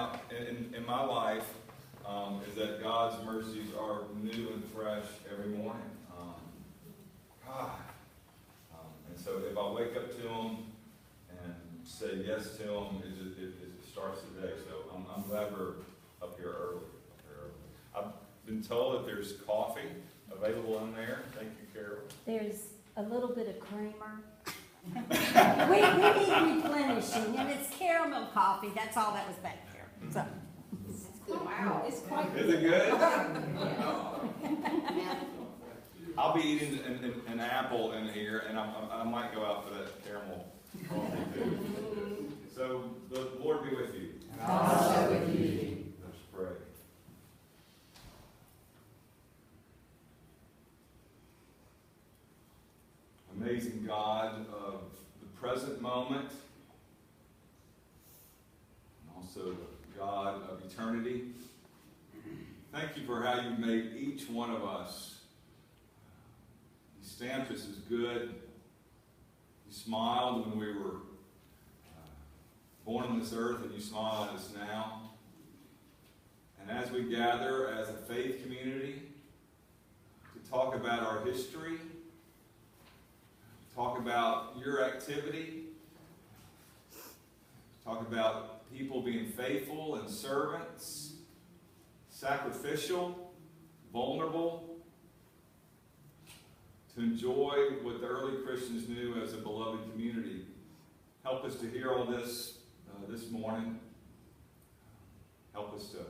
out in my life is that God's mercies are new and fresh every morning. And so if I wake up to them and say yes to them, it starts the day. So I'm glad we're up here early. I've been told that there's coffee available in there. Thank you, Carol. There's a little bit of creamer. we need replenishing, and it's caramel coffee. That's all that was back there. So. Wow, it's quite good. Is it good? I'll be eating an apple in here, and I might go out for that caramel coffee too. So the Lord be with you. And also with you. Let's pray. Amazing God of the present moment, and also God of eternity. Thank you for how you made each one of us. You stamped us as good. You smiled when we were born on this earth, and you smile at us now. And as we gather as a faith community to talk about our history, talk about your activity, talk about people being faithful and servants, sacrificial, vulnerable, to enjoy what the early Christians knew as a beloved community. Help us to hear all this this morning. Help us to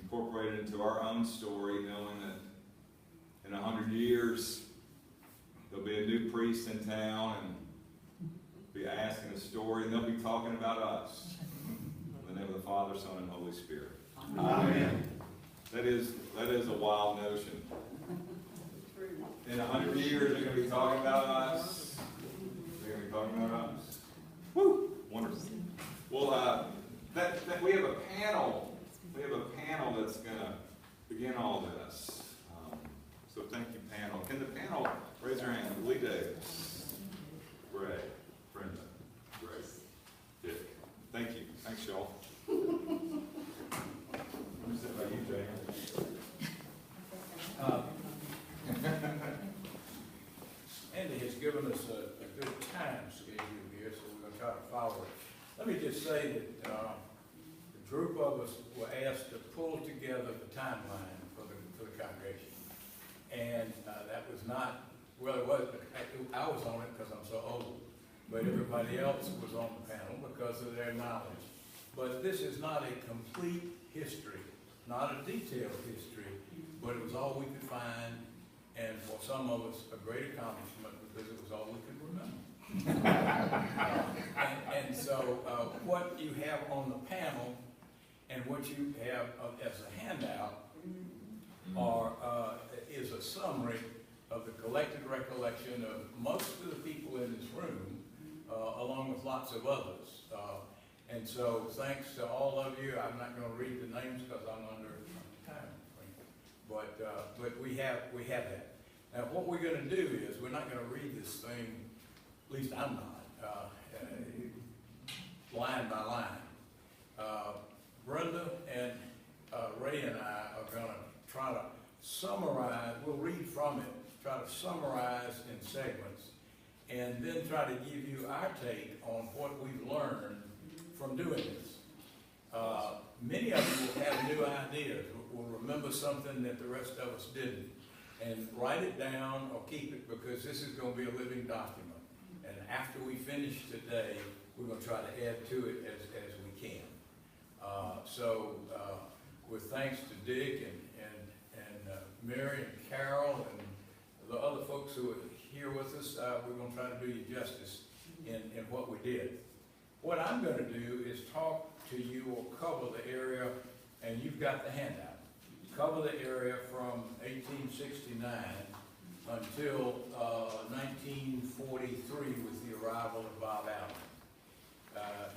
incorporate it into our own story, knowing that in 100 years, there'll be a new priest in town and be asking a story, and they'll be talking about us. In the name of the Father, Son, and Holy Spirit. Amen. That is a wild notion. In 100 years, they're going to be talking about us. They're going to be talking about us. Woo! Wonderful. Well, we have a panel. We have a panel that's going to begin all this. So thank you, panel. Can the panel raise their hand? Lee Davis, Ray, Brenda, Grace, Dick. Thank you. Thanks, y'all. I'm just about you, Jay. Andy has given us a good time schedule here, so we're going to try to follow it. Let me just say that the group of us were asked to pull together the timeline for the congregation. And that was not, well, it was, I was on it because I'm so old, but everybody else was on the panel because of their knowledge. But this is not a complete history, not a detailed history, but it was all we could find, and for some of us, a great accomplishment because it was all we could remember. And so what you have on the panel and what you have as a handout is a summary of the collected recollection of most of the people in this room, along with lots of others. And so thanks to all of you. I'm not going to read the names because I'm under time frame. But we have that. Now what we're going to do is we're not going to read this thing, at least I'm not, line by line. Brenda and Ray and I are going to try to summarize, we'll read from it, try to summarize in segments, and then try to give you our take on what we've learned from doing this. Many of you will have new ideas, will remember something that the rest of us didn't, and write it down or keep it because this is going to be a living document. And after we finish today, we're going to try to add to it as we can. With thanks to Dick and Mary and Carol and the other folks who are here with us, we're going to try to do you justice in what we did. What I'm going to do is talk to you or cover the area, and you've got the handout. Cover the area from 1869 until 1943 with the arrival of Bob Allen.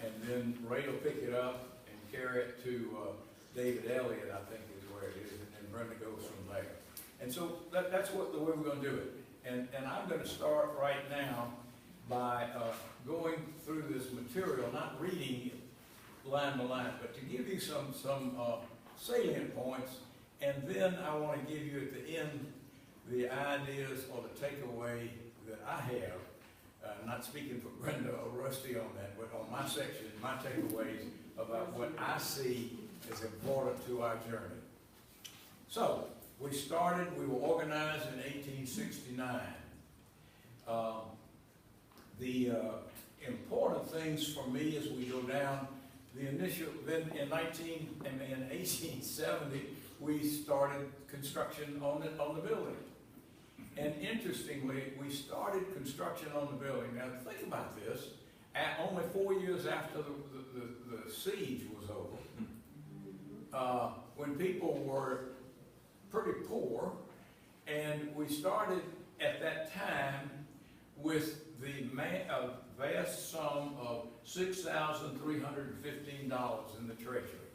And then Ray will pick it up and carry it to David Elliott, I think is where it is, and then Brenda goes from there. And so that's the way we're going to do it. And I'm going to start right now by going through this material, not reading it line by line, but to give you some salient points, and then I want to give you at the end the ideas or the takeaway that I have. Not speaking for Brenda or Rusty on that, but on my section, my takeaways about what I see as important to our journey. So, we were organized in 1869. The important things for me as we go down, then in 1870, we started construction on the building. And interestingly, we started construction on the building. Now think about this, only 4 years after the siege was over, when people were pretty poor, and we started at that time with the vast sum of $6,315 in the treasury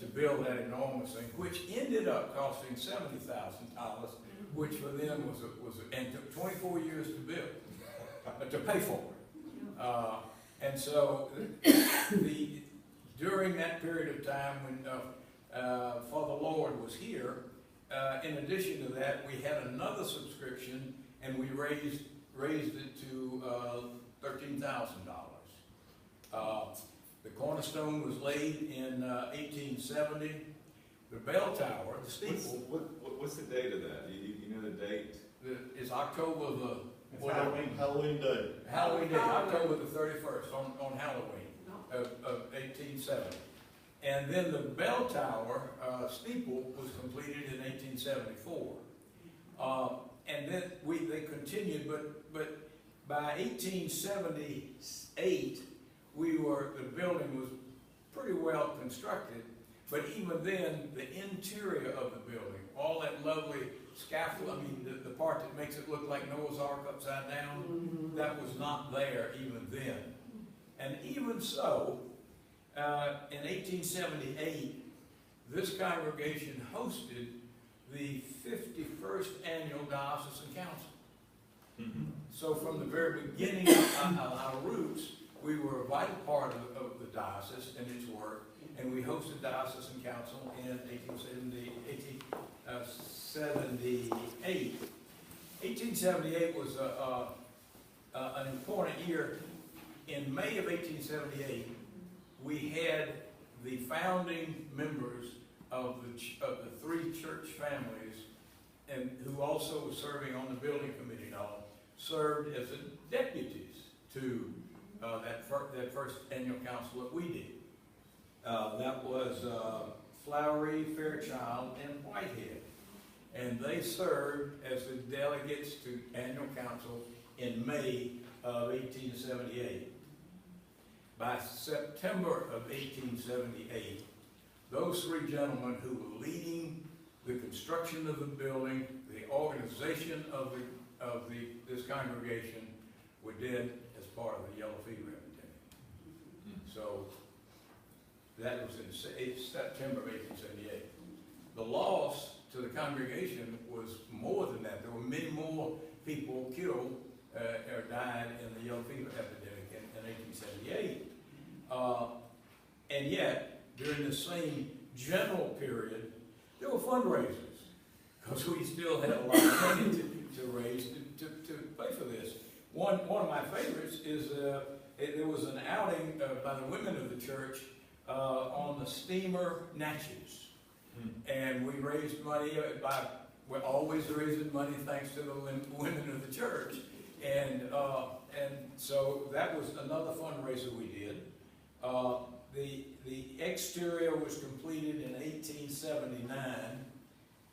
to build that enormous thing, which ended up costing $70,000, which for them and took 24 years to build, to pay for it. And so during that period of time when Father Lord was here, in addition to that, we had another subscription, and we raised it to $13,000. The cornerstone was laid in 1870. The bell tower, the steeple. What's the date of that? You know the date? It's October the Halloween Day. Halloween Day, October the 31st on Halloween of 1870. And then the bell tower steeple was completed in 1874. And then they continued, but by 1878, the building was pretty well constructed. But even then, the interior of the building, all that lovely scaffold, I mean, the part that makes it look like Noah's Ark upside down, that was not there even then. And even so, in 1878, this congregation hosted the 51st annual diocesan council. So from the very beginning of our roots, we were a vital part of the diocese and its work, and we hosted diocesan council in 1878. 1878 was an important year. In May of 1878, we had the founding members of the three church families, and who also were serving on the building committee and all, served as the deputies to that first annual council that we did. That was Flowery, Fairchild, and Whitehead. And they served as the delegates to annual council in May of 1878. By September of 1878, those three gentlemen who were leading the construction of the building, the organization of this congregation, were dead as part of the yellow fever epidemic. So that was in September of 1878. The loss to the congregation was more than that. There were many more people killed or died in the yellow fever epidemic in 1878. And yet, during the same general period, there were fundraisers, because we still had a lot of money to raise to pay for this. One of my favorites is there was an outing by the women of the church on the steamer Natchez. And we raised money we're always raising money thanks to the women of the church. And so that was another fundraiser we did. The exterior was completed in 1879,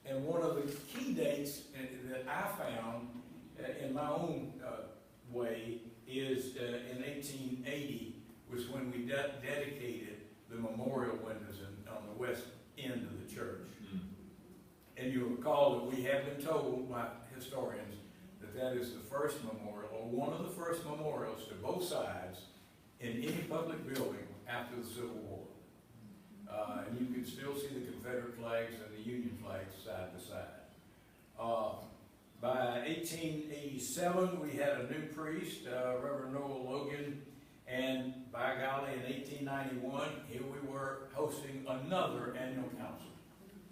and one of the key dates that I found in my own way is in 1880 was when we dedicated the memorial windows on the west end of the church. And you'll recall that we have been told by historians that is the first memorial, or one of the first memorials to both sides in any public building after the Civil War. And you can still see the Confederate flags and the Union flags side by side. By 1887, we had a new priest, Reverend Noah Logan, And by golly, in 1891, here we were hosting another annual council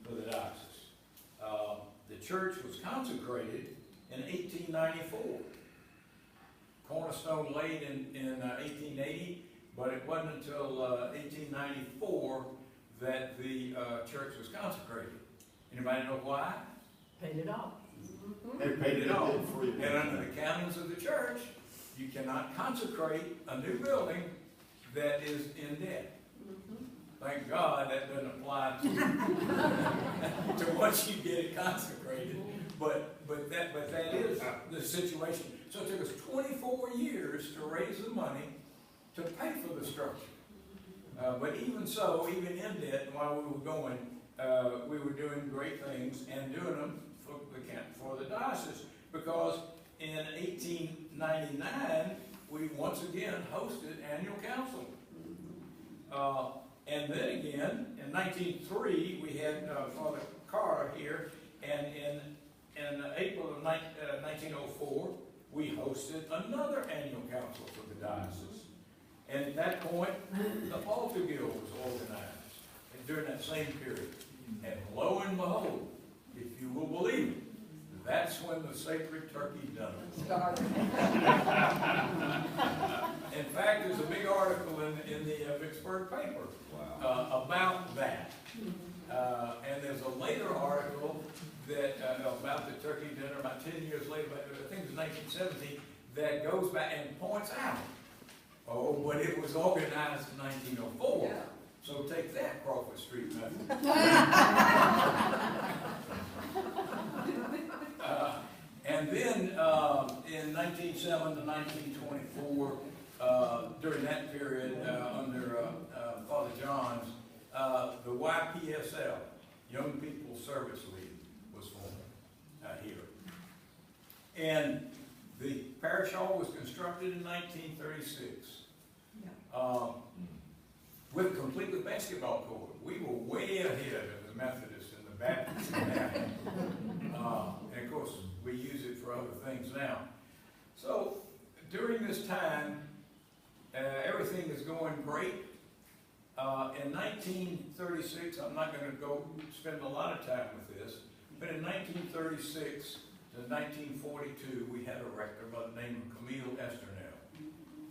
for the diocese. The church was consecrated in 1894. Cornerstone laid in 1880, but it wasn't until 1894 that the church was consecrated. Anybody know why? Paid it off. They paid it off. And under the canons of the church, you cannot consecrate a new building that is in debt. Thank God that doesn't apply to once you get it consecrated. But that is the situation. So it took us 24 years to raise the money to pay for the structure. But even so, even in debt, while we were going, we were doing great things and doing them for the diocese, because in 1899 we once again hosted annual council. And then again, in 1903, we had Father Carter here, and in April of 1904, we hosted another annual council for the diocese. And at that point, the altar guild was organized during that same period. And lo and behold, if you will believe it, that's when the sacred turkey done it. In fact, there's a big article in the Vicksburg paper about that. And there's a later article that about the turkey dinner about 10 years later, I think it was 1917, that goes back and points out, oh, but it was organized in 1904. Yeah. So take that, Crawford Street method. And then in 1907 to 1924, during that period, under Father John's, the YPSL, Young People's Service League, was formed here. And the parish hall was constructed in 1936 with complete with basketball court. We were way ahead of the Methodists and the Baptists in that. And of course, we use it for other things now. So during this time, everything is going great. In 1936, I'm not going to go spend a lot of time with this, but in 1936 to 1942, we had a rector by the name of Camille Esternel.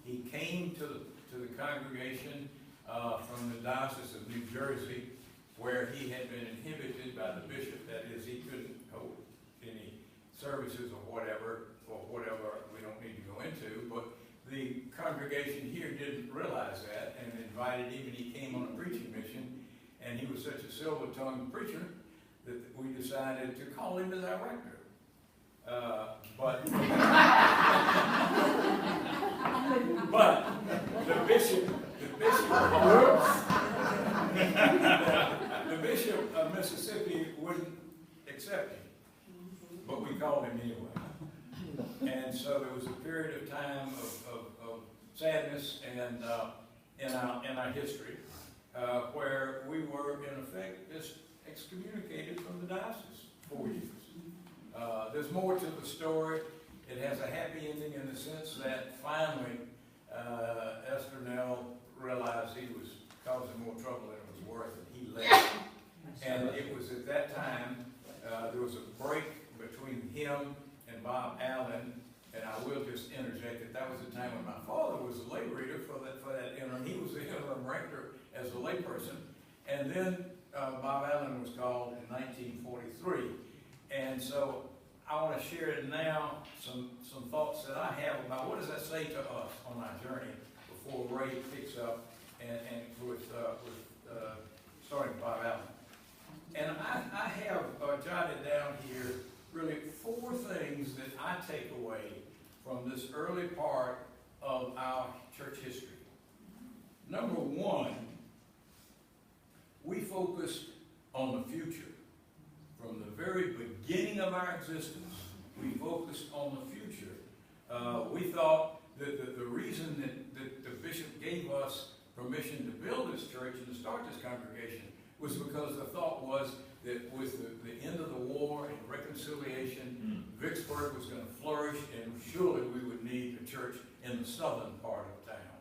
He came to the congregation from the Diocese of New Jersey, where he had been inhibited by the bishop. That is, he couldn't hold any services or whatever we don't need to go into, but the congregation here didn't realize that and invited him, and he came on a preaching mission, and he was such a silver-tongued preacher that we decided to call him as our rector. But the bishop of Mississippi wouldn't accept him, but we called him anyway. And so there was a period of time of sadness and in our history where we were in effect just excommunicated from the diocese for 4 years. There's more to the story. It has a happy ending in the sense that finally Esternel realized he was causing more trouble than it was worth, and he left. And it was at that time there was a break between him and Bob Allen, and I will just interject that was the time when my father was a lay reader for that interim. He was the interim rector as a layperson, and then Bob Allen was called in 1943. And so I want to share now some thoughts that I have about what does that say to us on our journey before Ray picks up and with starting Bob Allen. And I have jotted down here really 4 things that I take away from this early part of our church history. Number 1, we focused on the future. From the very beginning of our existence, we focused on the future. We thought that the reason that the bishop gave us permission to build this church and to start this congregation was because the thought was that with the end of the war and reconciliation, Vicksburg was going to flourish, and surely we would need a church in the southern part of town.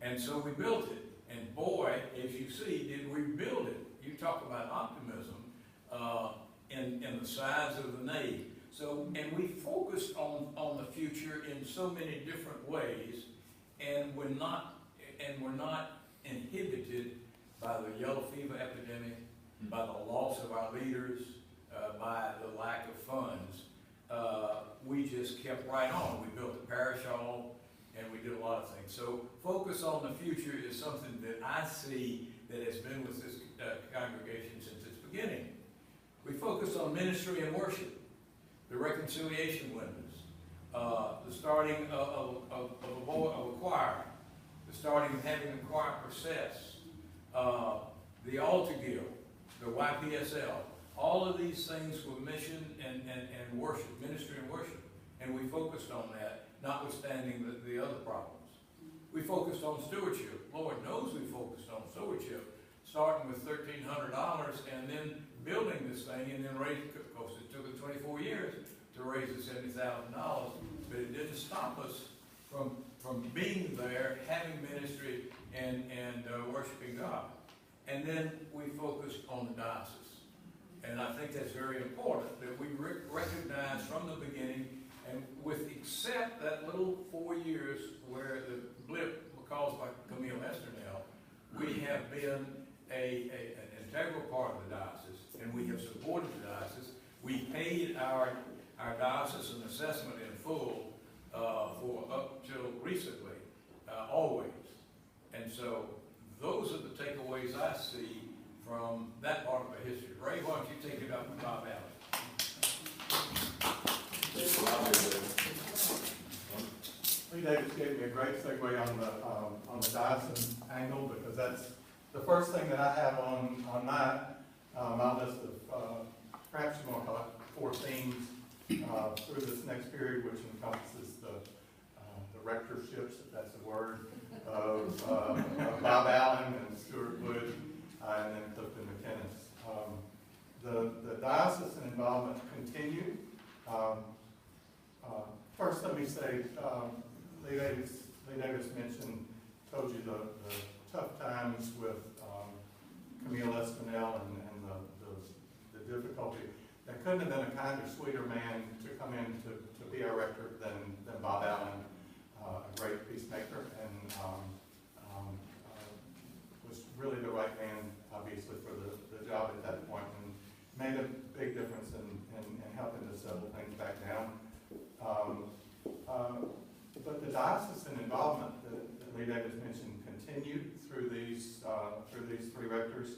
And so we built it. And boy, as you see, did we build it. You talk about optimism in the size of the nave. So, and we focused on the future in so many different ways, and we're not inhibited by the yellow fever epidemic, by the loss of our leaders, by the lack of funds. We just kept right on. We built the parish hall, and we did a lot of things. So focus on the future is something that I see that has been with this congregation since its beginning. We focus on ministry and worship, the reconciliation windows, the starting of a choir, the starting of having a choir process, the altar guild, the YPSL. All of these things were mission and worship, ministry and worship. And we focused on that, notwithstanding the other problems. We focused on stewardship. Lord knows we focused on stewardship, starting with $1,300 and then building this thing and then raising, of course it took us 24 years to raise the $70,000, but it didn't stop us from being there, having ministry and worshiping God. And then we focused on the diocese. And I think that's very important that we recognize from the beginning, and with except that little 4 years where the blip caused by Camille Esternell, we have been an integral part of the diocese, and we have supported the diocese. We paid our diocesan assessment in full for up till recently, always. And so those are the takeaways I see from that part of our history. Ray, why don't you take it up with Bob Allen? Lee Davis gave me a great segue on the diocesan angle, because that's the first thing that I have on my list of perhaps you want to call it 4 themes through this next period, which encompasses the rectorships, if that's a word, of Bob Allen and Stuart Wood, and then Clifton McInnes. The diocesan involvement continued. First, let me say, Lee Davis told you the tough times with Camille Espinel and the difficulty. There couldn't have been a kinder, sweeter man to come in to be our rector than Bob Allen, a great peacemaker, and was really the right man, obviously, for the job at that point, and made a big difference in helping to settle things back down. But the diocesan involvement that Lee Davis mentioned continued through these 3 rectors.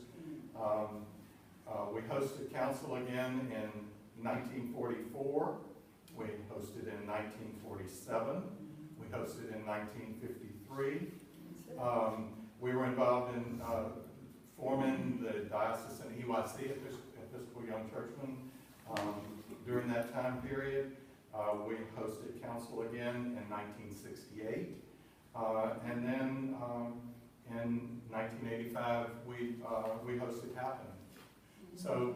We hosted council again in 1944. We hosted in 1947. We hosted in 1953. We were involved in forming the diocesan EYC, Episcopal Young Churchmen, during that time period. We hosted council again in 1968. And then in 1985, we hosted happening. So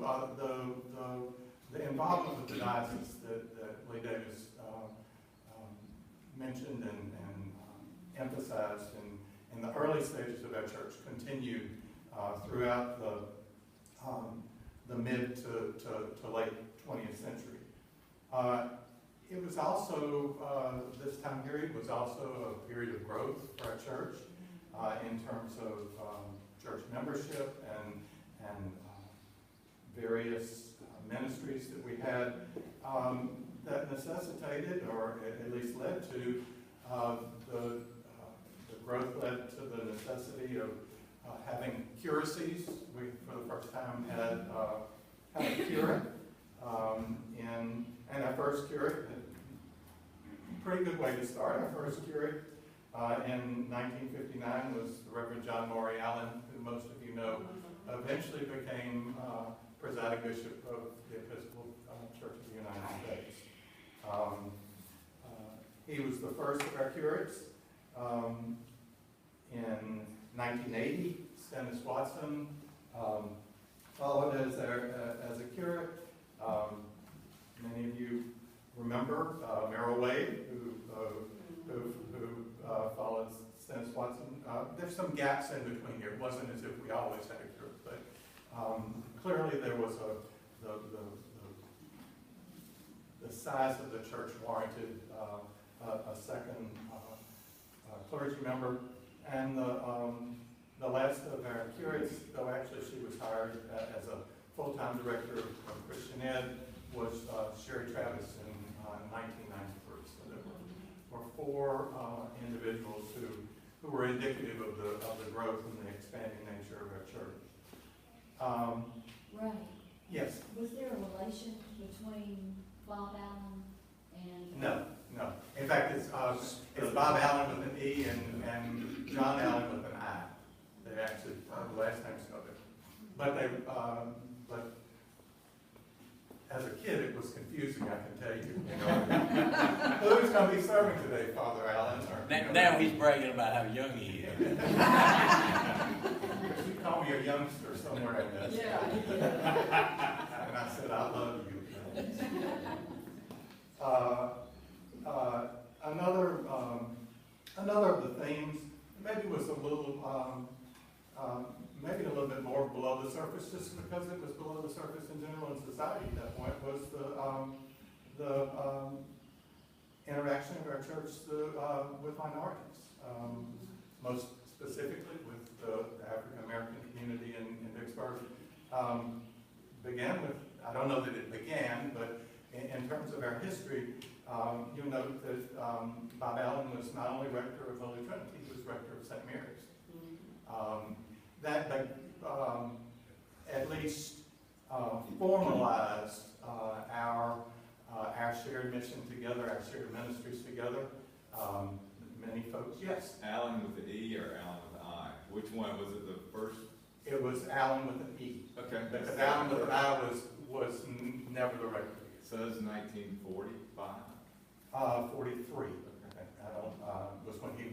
the involvement with the diocese that Lee Davis mentioned and emphasized in the early stages of our church continued throughout the mid to late 20th century. It was also, this time period was also a period of growth for our church in terms of church membership and various ministries that we had that necessitated, or at least led to, the growth led to the necessity of having curacies. We, for the first time, had a curate, and our first curate, pretty good way to start. Our first curate in 1959 was the Reverend John Maury Allen, who most of you know, eventually became presiding bishop of the Episcopal Church of the United States. He was the first of our curates. In 1980, Stennis Watson followed as a curate. Many of you remember Merrill Wade, who followed since Watson. There's some gaps in between here. It wasn't as if we always had a group, but clearly there was the size of the church warranted a second clergy member. And the last of our curates, though actually she was hired as a full-time director of Christian Ed, was Sherry Travis in 1993. So there were four individuals who were indicative of the growth and the expanding nature of our church. Right. Yes. Was there a relation between Bob Allen and? No. In fact, it's Bob Allen with an E and John Allen with an I. They actually the last name's spelled it. But as a kid, it was confusing. I can tell you. Who's going to be serving today, Father Allen? Now he's bragging about how young he is. She called me a youngster somewhere in this. Yeah. And I said, I love you. Another of the themes maybe was a little, maybe a little bit more below the surface, just because it was below the surface in general in society at that point, was the interaction of our church with minorities, most specifically with the African American community in Vicksburg. Began with, I don't know that it began, but in terms of our history, you'll note that Bob Allen was not only rector of Holy Trinity, he was rector of St. Mary's. That at least formalized our shared mission together, our shared ministries together. Many folks, yes. Allen with the E or Allen with the I? Which one was it? The first? It was Allen with an E. Okay. Because Allen with an I was never the rector. It says 1945. 43. Okay. I don't. Was when he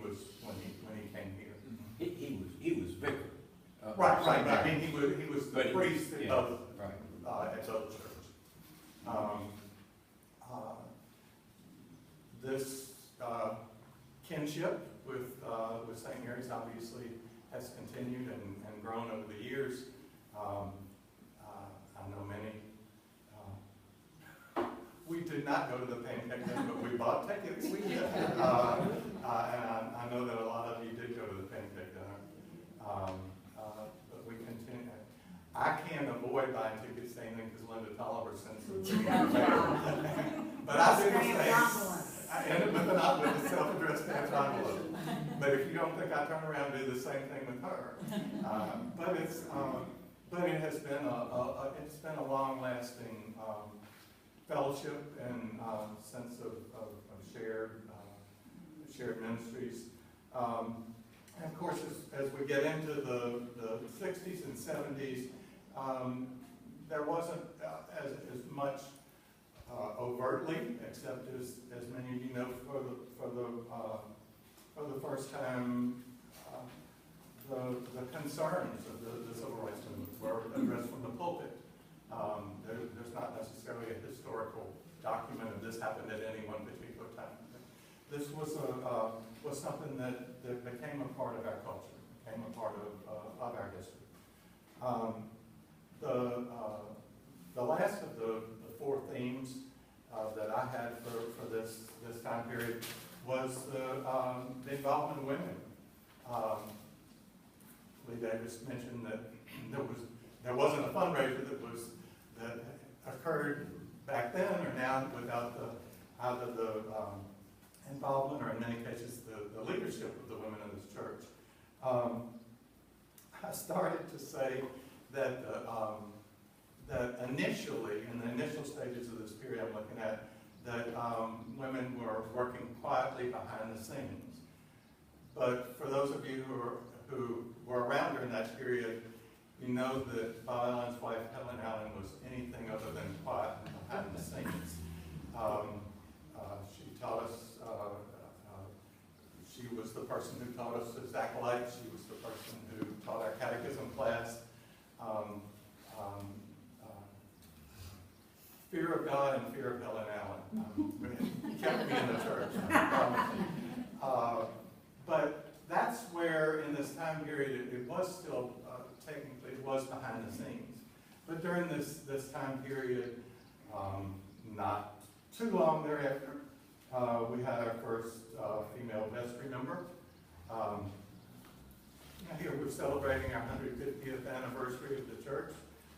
came here. He was vicar. Right. I mean, he was the priest yeah, of right. at Oak Church. This kinship with St. Mary's obviously has continued and grown over the years. I know many. We did not go to the pancake dinner, but we bought tickets. And I know that a lot of you did go to the pancake dinner. But we continue. I can't avoid buying tickets saying that because Linda Tolliver sends them. But I do the same. I ended with a self-addressed stamped envelope. But if you don't think I turn around and do the same thing with her, but it has been a long-lasting fellowship and sense of shared ministries. And of course, as we get into the 60s and 70s, there wasn't as much overtly, except as many of you know, for the first time, the concerns of the civil rights movement were addressed from the pulpit. There's not necessarily a historical document of this happened at any one particular time. This was something that became a part of our culture, became a part of our history. The last of the four themes that I had for this time period was the involvement of women. Lee Davis mentioned that there wasn't a fundraiser that occurred back then or now without either the involvement or in many cases the leadership of the women in this church. I started to say that that initially, in the initial stages of this period I'm looking at, that women were working quietly behind the scenes. But for those of you who were around during that period, you know that Bob Allen's wife, Helen Allen, was anything other than quiet behind the scenes. She taught us, she was the person who taught us as acolytes. She was the person who taught our catechism class. Fear of God and fear of Helen Allen. He kept me in the church. But that's was behind the scenes. But during this time period, not too long thereafter, we had our first female vestry member. Here we're celebrating our 150th anniversary of the church.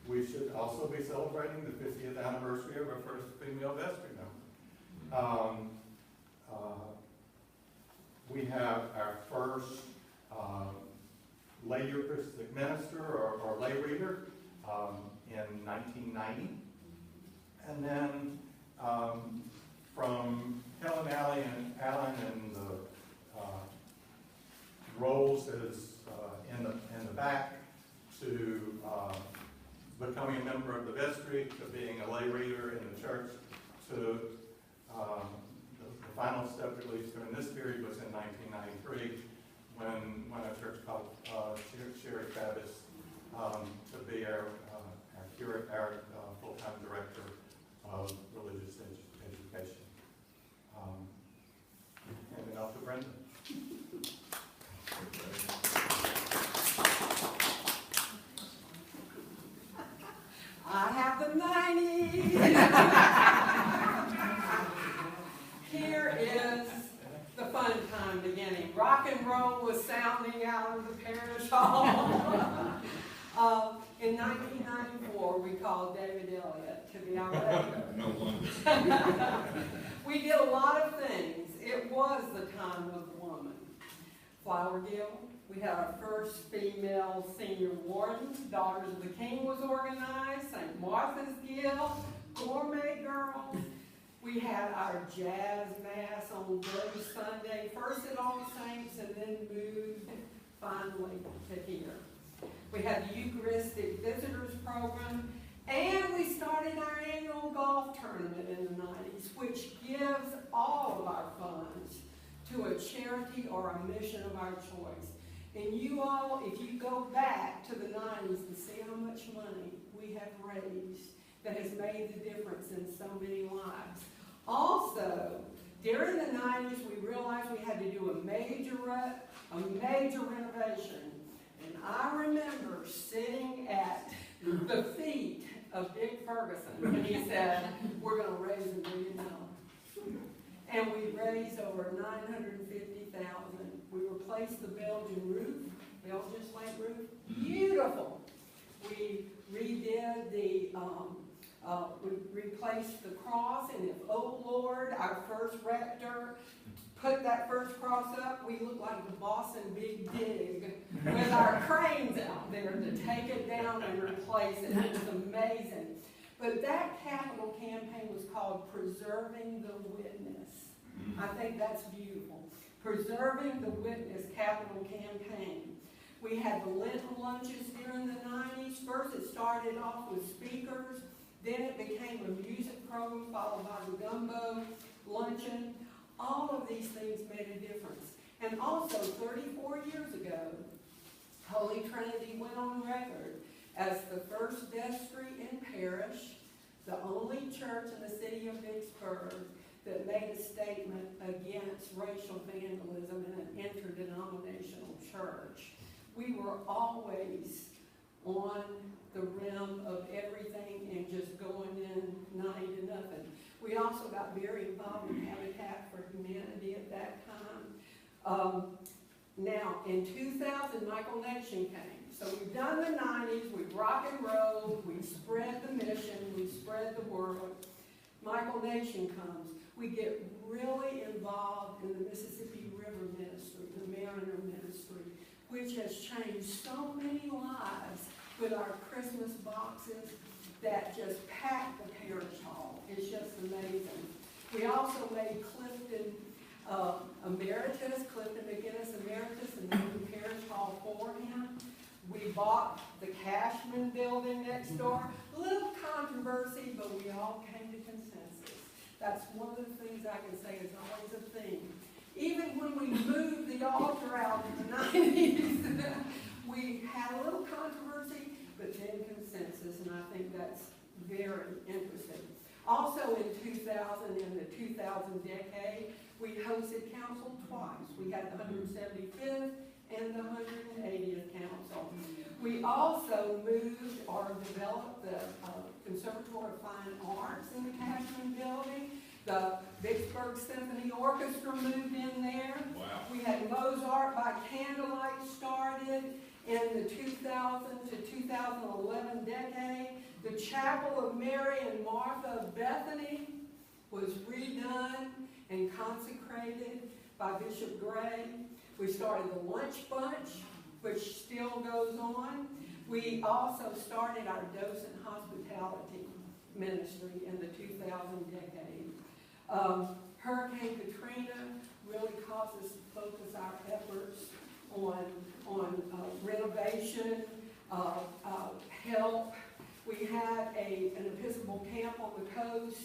We should also be celebrating the 50th anniversary of our first female vestry member. We have our first lay Eucharistic minister or lay reader in 1990. And then from Helen Allen and the roles as in the back to becoming a member of the vestry, to being a lay reader in the church, to the final step, at least during this period, was in 1993 when a church called Sherry Travis to be our full-time director of religious education. Hand it off to Brenda. I have the 90s. Here is the fun time beginning. Rock and roll was sounding out of the parish hall. In 1994, we called David Elliott to be our rector. No wonder. We did a lot of things. It was the time of the woman. Flower Guild. We had our first female senior warden. Daughters of the King was organized. St. Martha's Guild. Gourmet Girls. We had our jazz mass on Blue Sunday, first at All Saints and then moved finally to here. We had the Eucharistic Visitors Program, and we started our annual golf tournament in the 90s, which gives all of our funds to a charity or a mission of our choice. And you all, if you go back to the 90s and see how much money we have raised that has made the difference in so many lives. Also, during the 90s, we realized we had to do a major renovation. And I remember sitting at the feet of Dick Ferguson, and he said, we're going to raise $1 million. And we raised over $950,000. We replaced the Belgian roof, Belgian slate roof, beautiful. We redid we replaced the cross, and if, oh Lord, our first rector put that first cross up, we looked like the Boston Big Dig with our cranes out there to take it down and replace it. It was amazing. But that capital campaign was called Preserving the Witness. I think that's beautiful. Preserving the Witness capital campaign. We had the Lenten lunches during the 90s. First it started off with speakers. Then it became a music program followed by the gumbo luncheon. All of these things made a difference. And also 34 years ago, Holy Trinity went on record as the first vestry in parish, the only church in the city of Vicksburg that made a statement against racial vandalism in an interdenominational church. We were always on the rim of everything and just going in 90 to nothing. We also got very involved in Habitat for Humanity at that time. Now, in 2000, Michael Nation came. So we've done the 90s, we've rock and rolled, we've spread the mission, we've spread the word. Michael Nation comes. We get really involved in the Mississippi River Ministry, the Mariner Ministry, which has changed so many lives with our Christmas boxes that just pack the parish hall. It's just amazing. We also made Clifton Emeritus, Clifton McGinnis Emeritus, and made the parish hall for him. We bought the Cashman building next door. A little controversy, but we all came to consensus. That's one of the things I can say is always a theme. Even when we moved the altar out in the 90s, we had a little controversy, but then consensus, and I think that's very interesting. Also in 2000, in the 2000 decade, we hosted council twice. We had the 175th and the 180th Council. We also moved or developed the Conservatory of Fine Arts in the Cashman Building. The Vicksburg Symphony Orchestra moved in there. Wow. We had Mozart by Candlelight started in the 2000 to 2011 decade. The Chapel of Mary and Martha of Bethany was redone and consecrated by Bishop Gray. We started the Lunch Bunch, which still goes on. We also started our docent hospitality ministry in the 2000 decade. Hurricane Katrina really caused us to focus our efforts on renovation, help. We had an Episcopal camp on the coast.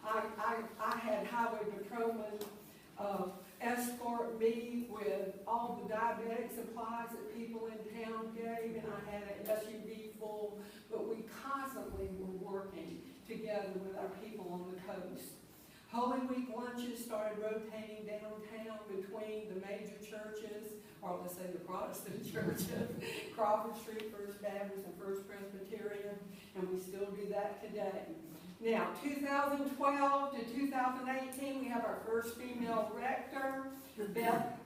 I had highway patrolmen escort me with all the diabetic supplies that people in town gave, and I had an SUV full, but we constantly were working together with our people on the coast. Holy Week lunches started rotating downtown between the major churches, or let's say the Protestant churches, Crawford Street First Baptist and First Presbyterian, and we still do that today. Now, 2012 to 2018, we have our first female rector, Beth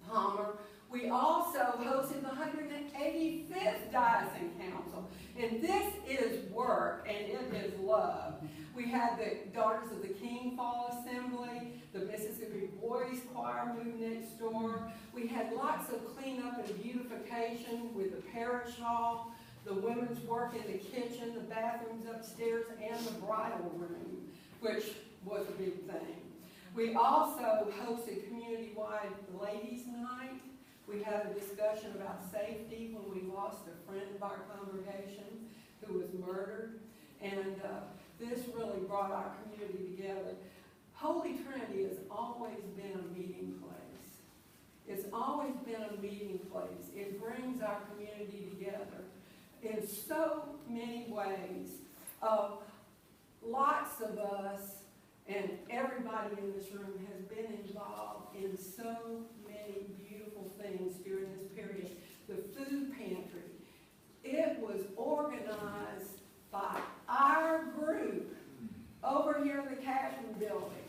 Palmer. We also hosted the 185th Diocesan Council, and this is work, and it is love. We had the Daughters of the King Fall Assembly, the Mississippi Boys Choir moved next door. We had lots of cleanup and beautification with the parish hall, the women's work in the kitchen, the bathrooms upstairs, and the bridal room, which was a big thing. We also hosted community-wide ladies' night. We had a discussion about safety when we lost a friend of our congregation who was murdered. And this really brought our community together. Holy Trinity has always been a meeting place. It's always been a meeting place. It brings our community together in so many ways. Lots of us and everybody in this room has been involved in so many beautiful things during this period. The food pantry, it was organized by our group over here in the Cashman Building.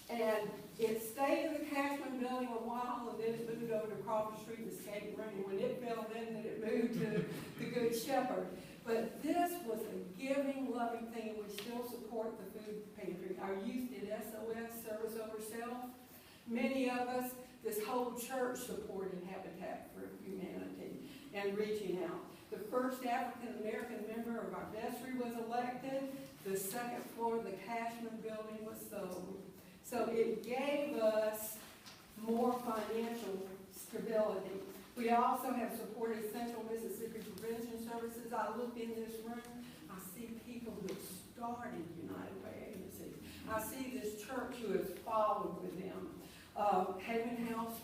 And it stayed in the Cashman Building a while, and then it moved over to Crawford Street and Skate Ring. When it fell in, then it moved to the Good Shepherd. But this was a giving, loving thing, and we still support the food pantry. Our youth did SOS, Service Over Self. Many of us, this whole church supported Habitat for Humanity and reaching out. The first African-American member of our vestry was elected. The second floor of the Cashman Building was sold. So it gave us more financial stability. We also have supported Central Mississippi Prevention Services. I look in this room, I see people who have started United Way agencies. I see this church who has followed with them. Haven House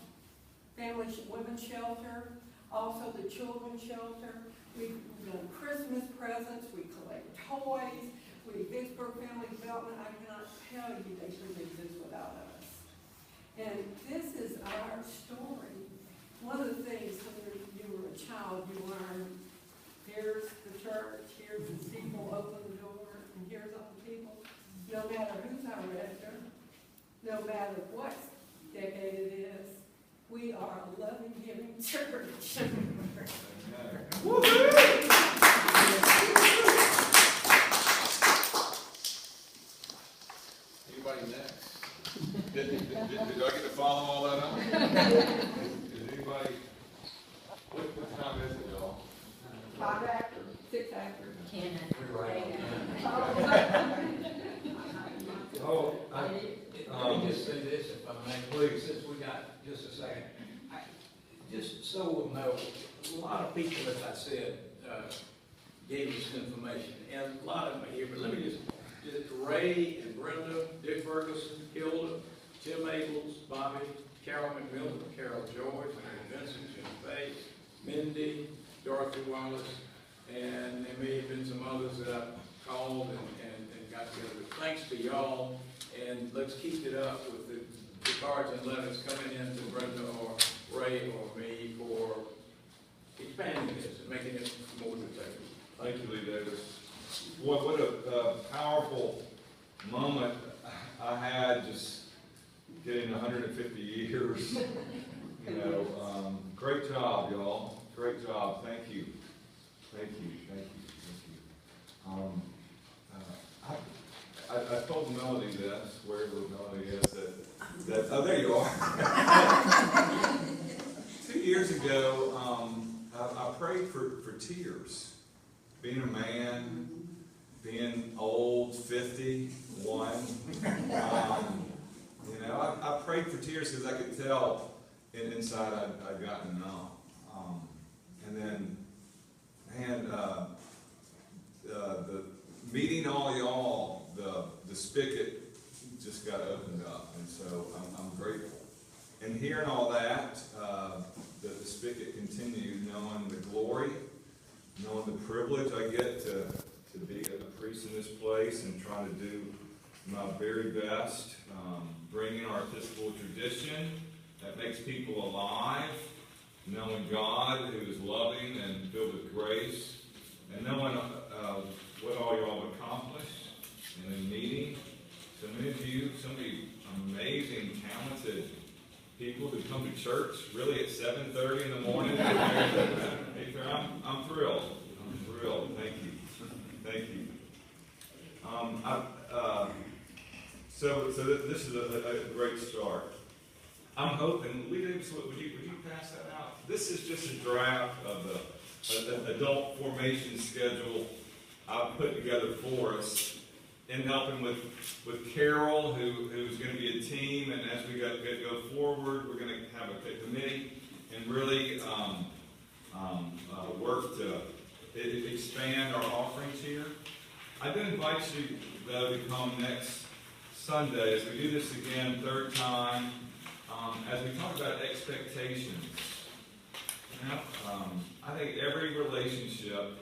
Family Women's Shelter, also the Children's Shelter. We've done Christmas presents, we collect toys, Vicksburg Family Development. I cannot tell you they couldn't exist without us. And this is our story. One of the things when you were a child, you learned, here's the church, here's the steeple, open the door, and here's all the people. No matter who's our rector, no matter what decade it is, we are a loving, giving church. Anybody next? Did I get to follow all that up? Did anybody, what time is it, y'all? 5 after, 6 after. Oh, let me just say this, if I may, please, since we got just a second. Just so we'll know, a lot of people, as I said, gave us information, and a lot of them are here, but let me just Ray and Brenda, Dick Ferguson, Hilda, Tim Abels, Bobby, Carol McMillan, Carol George, Mary Vincent, Jim Bates, Mindy, Dorothy Wallace, and there may have been some others that I called and got together. But thanks to y'all, and let's keep it up with the cards and letters coming in to Brenda or Ray or me for expanding this and making it more effective. Thank you, Lee Davis. What a powerful moment I had just getting 150 years. You know, great job, y'all. Great job. Thank you. Thank you. Thank you. Thank you. I told Melody this, wherever Melody is, that oh, there you are. 2 years ago, I prayed for tears. Being a man, being old, 51, you know, I prayed for tears because I could tell inside I'd gotten numb. And then, man, the meeting all y'all, the spigot just got opened up, and so I'm grateful. And hearing all that, that the spigot continued, knowing the glory, knowing the privilege I get to be a priest in this place and trying to do my very best, bringing our Episcopal tradition that makes people alive, knowing God who is loving and filled with grace, and knowing what all y'all have accomplished, and then meeting so many of you, so many amazing, talented people who come to church really at 7:30 in the morning. I'm thrilled. I'm thrilled. Thank you. Thank you. So this is a great start. I'm hoping, Lee Davis, would you pass that out? This is just a draft of the adult formation schedule I've put together for us in helping with Carol, who's going to be a team, and as we go forward, we're going to have a committee and really work to expand our offerings here. I do invite you, though, to come next Sunday as we do this again, third time, as we talk about expectations. Now, I think every relationship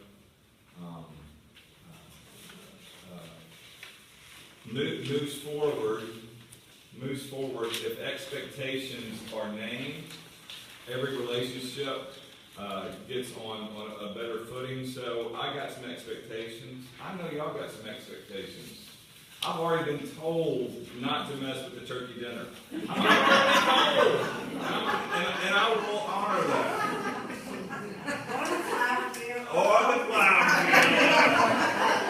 moves forward if expectations are named. Every relationship gets on a better footing. So I got some expectations. I know y'all got some expectations. I've already been told not to mess with the turkey dinner. I've already been told. And I will honor that. Or the flower gill.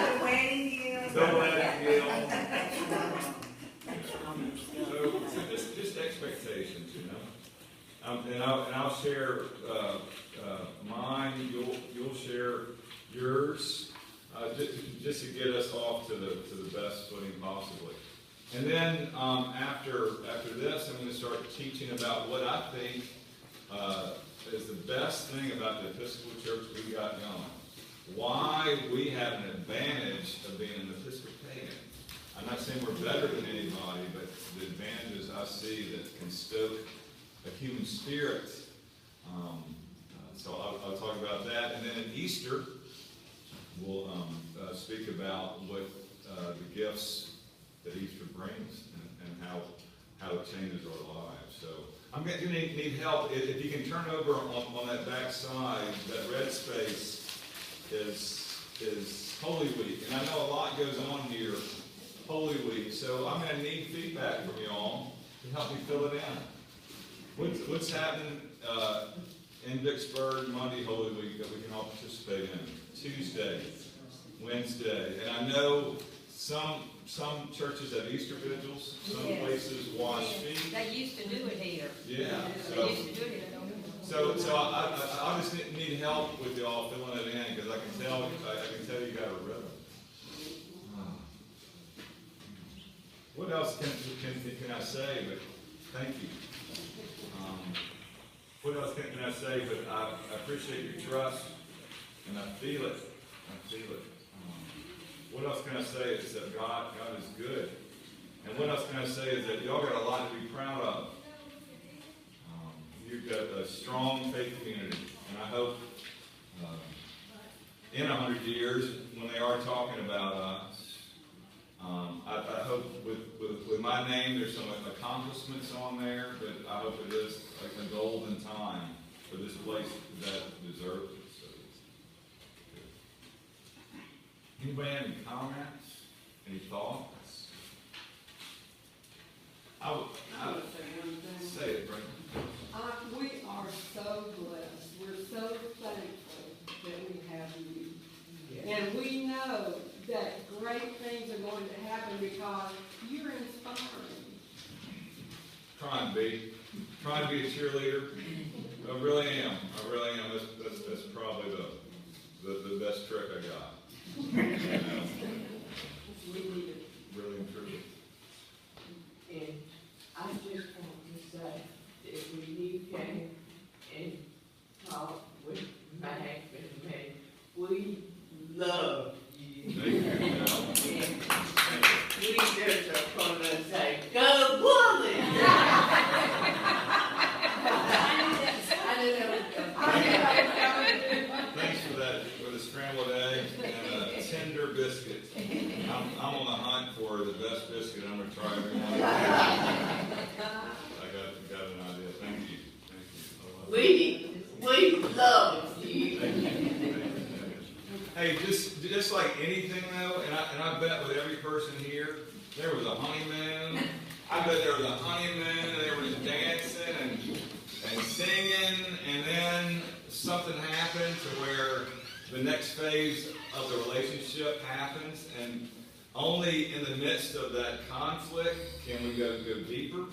The wedding gill. The wedding gill. So just expectations, you know. And I'll share mine. You'll share yours. Just to get us off to the best footing possibly. And then after this, I'm going to start teaching about what I think is the best thing about the Episcopal Church we got going. Why we have an advantage of being an Episcopalian. I'm not saying we're better than anybody, but the advantages I see that can stoke a human spirit. So I'll talk about that. And then at Easter, we'll speak about what the gifts that Easter brings and how it changes our lives. So I'm going to need help. If you can turn over on that back side, that red space is Holy Week. And I know a lot goes on here, Holy Week. So I'm going to need feedback from y'all to help me fill it in. What's happening in Vicksburg Monday, Holy Week, that we can all participate in? Tuesday, Wednesday, and I know some churches have Easter vigils, some places wash feet. They used to do it here. Yeah. They used to do it here. So I just need help with y'all filling it in because I can tell you got a rhythm. What else can I say? But thank you. What else can I say? But I appreciate your trust, and I feel it. What else can I say is that God is good. And what else can I say is that y'all got a lot to be proud of. You've got a strong faith community. And I hope in 100 years, when they are talking about us, I hope with my name, there's some accomplishments on there, but I hope it is like a golden time for this place that deserves it. So, anybody have any comments? Any thoughts? I would say one thing. say it, Brandon. We are so blessed, we're so thankful that we have you. And we know that great things are going to happen because you're inspiring. Trying to be a cheerleader. I really am. That's probably the best trick I got. We need it. Really and truly. And I just want to say that when you came and talked with Mac and me, we love you. Thank you. And we just are gonna say, go Bulls! I knew that was coming. Thanks for that, for the scrambled egg and a tender biscuit. I'm on the hunt for the best biscuit. I'm gonna try every one. I got an idea. Thank you. We love you. Hey, just like anything though, and I bet with every person here, there was a honeymoon. I bet there was a honeymoon, and there was dancing and singing, and then something happened to where the next phase of the relationship happens, and only in the midst of that conflict can we go deeper.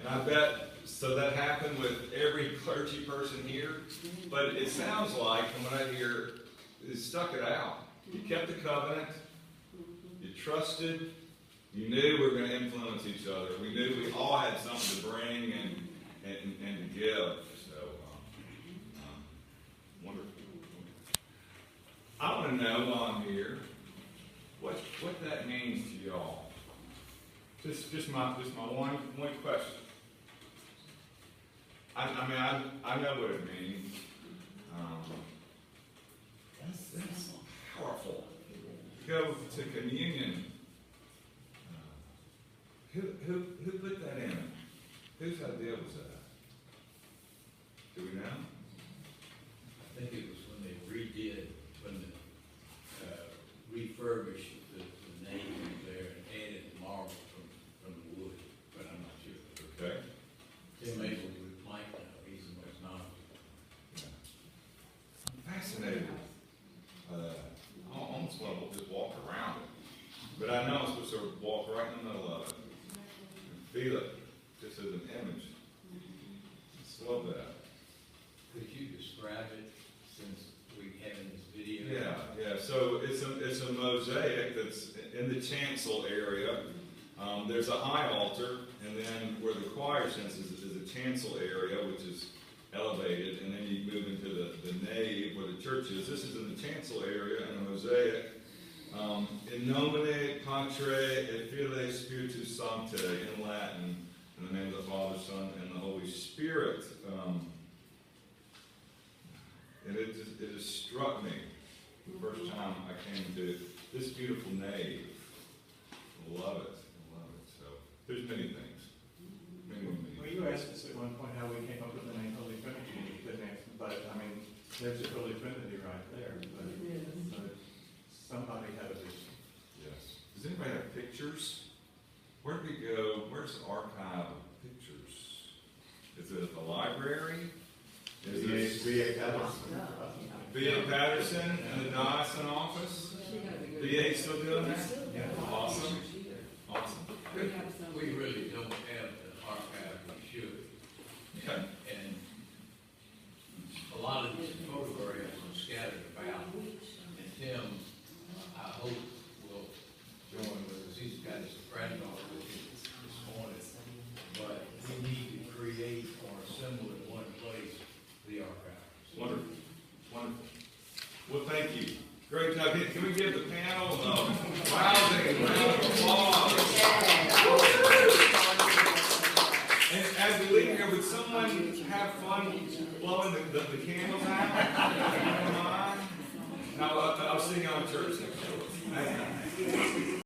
And I bet so that happened with every clergy person here, but it sounds like, from what I hear, you stuck it out. You kept the covenant. You trusted. You knew we were going to influence each other. We knew we all had something to bring and to give. So, wonderful. I want to know while I'm here what that means to y'all. Just my one question. I know what it means. That's powerful. Go to communion. Who put that in? Whose idea was that? Do we know? I think it was when they refurbished the name there and added marble from the wood, but I'm not sure. Okay. Tim Abel with plank now, he's the most knowledgeable. Fascinated. I almost want to just walk around it. But I know I'm supposed to walk right in the middle of it. And feel it just as an image. Just love that. Could you describe it since we have in this video? Yeah. So it's a mosaic that's in the chancel area. There's a high altar, and then where the choir sits is a chancel area, which is elevated, and then you move into the nave where the church is. This is in the chancel area, and a mosaic. In nomine Patre et Filii Spiritus Sancte, in Latin, in the name of the Father, Son, and the Holy Spirit. And it just struck me the first time I came to this beautiful nave. Love it. So there's many things. Many Well, you asked us at one point how we came up with the name Holy Trinity, and you couldn't answer, but I mean, there's the Holy Trinity right there. But somebody had a vision. Yes. Does anybody have pictures? Where did we go? Where's the archive of pictures? Is it at the library? Is it V.A. Patterson. V.A. Patterson in the Diocesan office? V.A. still doing that? Yeah. Awesome. We really don't have the archive we should. Okay. And a lot of these photographs are scattered about. And Tim, I hope, will join with us. He's got his granddaughter with him this morning. But we need to create or assemble in one place the archives. Wonderful. Well, thank you. Great job. Can we give the panel a rousing round of applause? And as we leave here, would someone have fun blowing the candles out? No, I'll see you on church next week.